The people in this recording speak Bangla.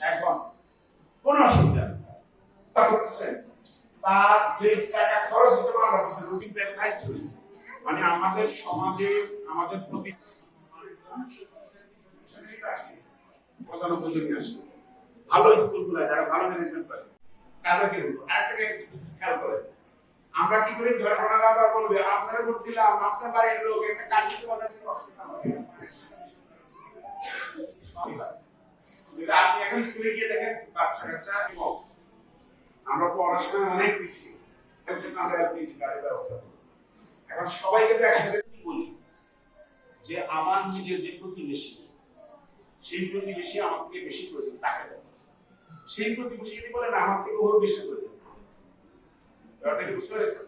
এখন কোন অসুবিধা নেই। তার যে টাকা খরচ হতে পারছে রুটিন মানে আমাদের সমাজে আমাদের প্রতি 95 জন আসে ভালো স্কুলগুলো যারা ভালো ম্যানেজমেন্ট করে তাদেরকে আরেকটাকে খেয়াল করে আমরা কি করি ধর্মনা আবার বলবে আপনারা ভোট দিলাম আপনার বাড়ির লোক একটা কাজ করতে পারছেন কষ্ট না আপনি এখন স্কুলে গিয়ে দেখেন বাচ্চা কাচ্চা এবং আমরা পড়াশোনা অনেক পিছিয়ে এর জন্য আমরা এলপিজি গাড়ির ব্যবস্থা করি এখন সবাইকে তো একসাথে বলি যে আমার নিজের যে প্রতিবেশী সেই প্রতিবেশী আমার থেকে বেশি প্রয়োজন তাকে দেয় সেই প্রতিবেশী যদি বলেন আমার থেকে ওর বেশি প্রয়োজন ব্যাপারটা কি বুঝতে পেরেছেন